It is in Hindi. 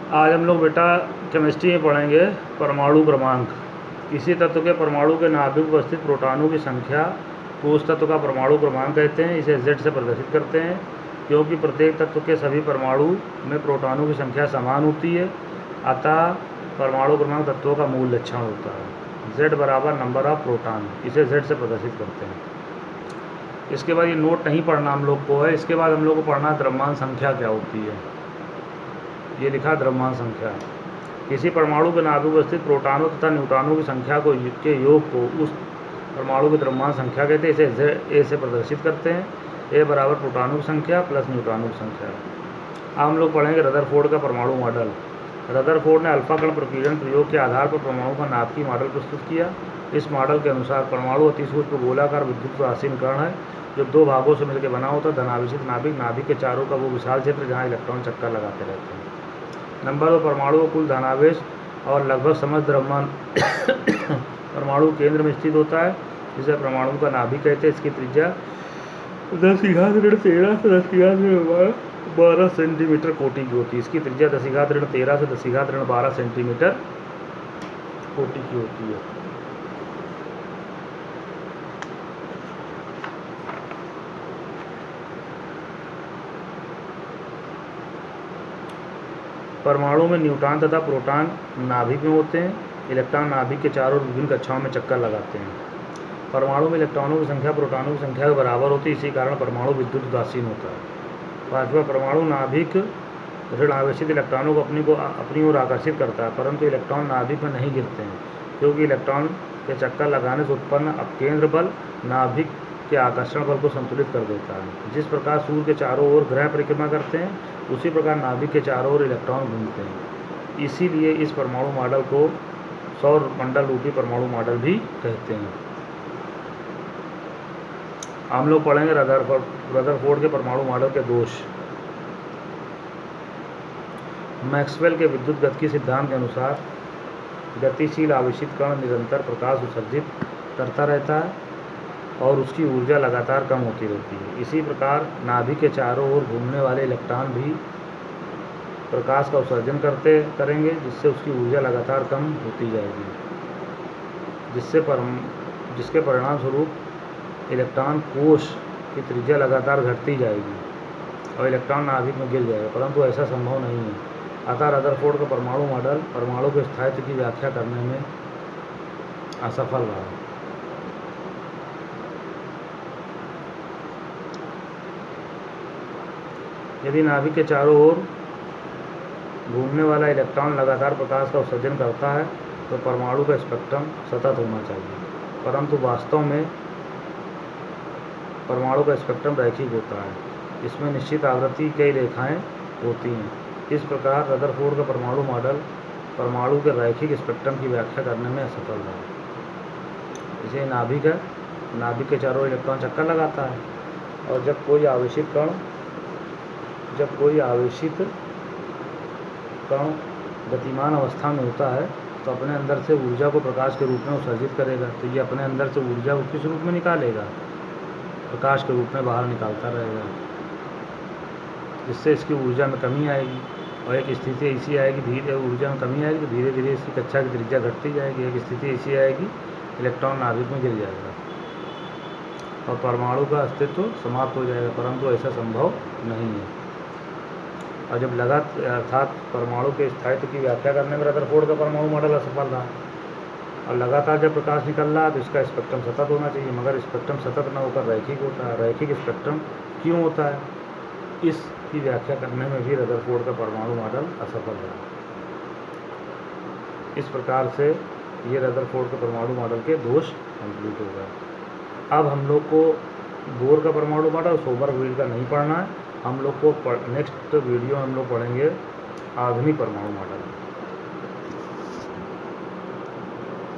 आज हम लोग बेटा केमिस्ट्री में पढ़ेंगे परमाणु क्रमांक। किसी तत्व के परमाणु के नाभिक में उपस्थित प्रोटॉनों की संख्या को उस तत्व का परमाणु क्रमांक कहते हैं। इसे Z से प्रदर्शित करते हैं क्योंकि प्रत्येक तत्व के सभी परमाणु में प्रोटॉनों की संख्या समान होती है, अतः परमाणु क्रमांक तत्वों का मूल लक्षण होता है। Z बराबर नंबर ऑफ प्रोटॉन, इसे Z से प्रदर्शित करते हैं। इसके बाद ये नोट नहीं पढ़ना हम लोग को है। इसके बाद हम लोग को पढ़ना द्रव्यमान संख्या क्या होती है। ये लिखा द्रव्यमान संख्या। किसी परमाणु के नाभिक में उपस्थित प्रोटॉनों तथा न्यूट्रॉनों की संख्या के योग को उस परमाणु की द्रव्यमान संख्या कहते हैं। इसे A से प्रदर्शित करते हैं। A बराबर प्रोटॉनों की संख्या प्लस न्यूट्रॉनों की संख्या। अब हम लोग पढ़ेंगे रदरफोर्ड का परमाणु मॉडल। रदरफोर्ड ने अल्फा कण प्रकीर्णन प्रयोग के आधार पर परमाणु का नाभिकीय मॉडल प्रस्तुत किया। इस मॉडल के अनुसार परमाणु अतिसूक्ष्म गोलाकार विद्युत आसीन कण है जो दो भागों से मिलकर बना होता है। धनावेशित नाभिक के चारों का वो विशाल क्षेत्र जहाँ इलेक्ट्रॉन चक्कर लगाते रहते हैं। नंबर 2, परमाणु का कुल धनावेश और लगभग समस्त द्रव्यमान परमाणु केंद्र में स्थित होता है, जिसे परमाणु का नाभिक कहते हैं। इसकी त्रिज्या 10⁻13 से 10⁻12 सेंटीमीटर कोटि की होती है। इसकी त्रिज्या 10⁻13 से 10⁻12 सेंटीमीटर कोटि की होती है। परमाणु में न्यूट्रॉन तथा प्रोटॉन नाभिक में होते हैं। इलेक्ट्रॉन नाभिक के चारों विभिन्न कक्षाओं में चक्कर लगाते हैं। परमाणु में इलेक्ट्रॉनों की संख्या प्रोटॉनों की संख्या के बराबर होती है, इसी कारण परमाणु विद्युत उदासीन होता है। 5वां, परमाणु नाभिक ऋण आवेशित इलेक्ट्रॉनों को अपनी ओर आकर्षित करता है, परंतु इलेक्ट्रॉन नाभिक में नहीं गिरते हैं क्योंकि इलेक्ट्रॉन के चक्कर लगाने से उत्पन्न अपकेंद्र बल नाभिक के आकर्षण बल को संतुलित कर देता है। जिस प्रकार सूर्य के चारों ओर ग्रह परिक्रमा करते हैं, उसी प्रकार नाभिक के चारों ओर इलेक्ट्रॉन घूमते हैं। इसीलिए इस परमाणु मॉडल को सौर मंडल रूपी परमाणु मॉडल भी कहते हैं। हम लोग पढ़ेंगे रदरफोर्ड के परमाणु मॉडल के दोष। मैक्सवेल के विद्युत गतिकी सिद्धांत के अनुसार गतिशील आवेशित कण निरंतर प्रकाश उत्सर्जित करता रहता है और उसकी ऊर्जा लगातार कम होती रहती है। इसी प्रकार नाभिक के चारों ओर घूमने वाले इलेक्ट्रॉन भी प्रकाश का उत्सर्जन करेंगे, जिससे उसकी ऊर्जा लगातार कम होती जाएगी, जिसके परिणाम स्वरूप इलेक्ट्रॉन कोश की त्रिज्या लगातार घटती जाएगी और इलेक्ट्रॉन नाभिक में गिर जाएगा, परंतु ऐसा संभव नहीं है। अतः रदरफोर्ड का परमाणु मॉडल परमाणु के स्थायित्व की व्याख्या करने में असफल रहा। यदि नाभिक के चारों ओर घूमने वाला इलेक्ट्रॉन लगातार प्रकाश का उत्सर्जन करता है तो परमाणु का स्पेक्ट्रम सतत होना चाहिए, परंतु वास्तव में परमाणु का स्पेक्ट्रम रैखिक होता है। इसमें निश्चित आवृत्ति कई रेखाएं होती हैं। इस प्रकार रदरफोर्ड का परमाणु मॉडल परमाणु के रैखिक स्पेक्ट्रम की व्याख्या करने में असफल रहा। इसे नाभिक है, नाभिक के चारों इलेक्ट्रॉन चक्कर लगाता है और जब कोई आवेशित कण गतिमान अवस्था में होता है तो अपने अंदर से ऊर्जा को प्रकाश के रूप में उत्सर्जित करेगा। तो ये अपने अंदर से ऊर्जा को किस रूप में निकालेगा? प्रकाश के रूप में बाहर निकालता रहेगा, जिससे इसकी ऊर्जा में कमी आएगी और एक स्थिति ऐसी आएगी धीरे ऊर्जा में कमी आएगी तो धीरे धीरे इसकी कक्षा की त्रिज्या घटती जाएगी। एक स्थिति ऐसी आएगी इलेक्ट्रॉन नाभिक में गिर जाएगा और परमाणु का अस्तित्व समाप्त हो जाएगा, परंतु ऐसा संभव नहीं है। और जब अर्थात परमाणु के स्थायित्व की व्याख्या करने में रदरफोर्ड का परमाणु मॉडल असफल रहा और लगातार जब प्रकाश निकल रहा है तो इसका स्पेक्ट्रम सतत होना चाहिए, मगर स्पेक्ट्रम सतत न होकर रैखिक होता है। रैखिक स्पेक्ट्रम क्यों होता है, इसकी व्याख्या करने में भी रदरफोर्ड का परमाणु मॉडल असफल रहा। इस प्रकार से ये रदरफोर्ड के परमाणु मॉडल के दोष कंप्लीट हो गए। अब हम लोग को बोर का परमाणु मॉडल सोमरफेल्ड का नहीं पढ़ना है। हम लोग को नेक्स्ट वीडियो हम लोग पढ़ेंगे आधुनिक परमाणु मॉडल।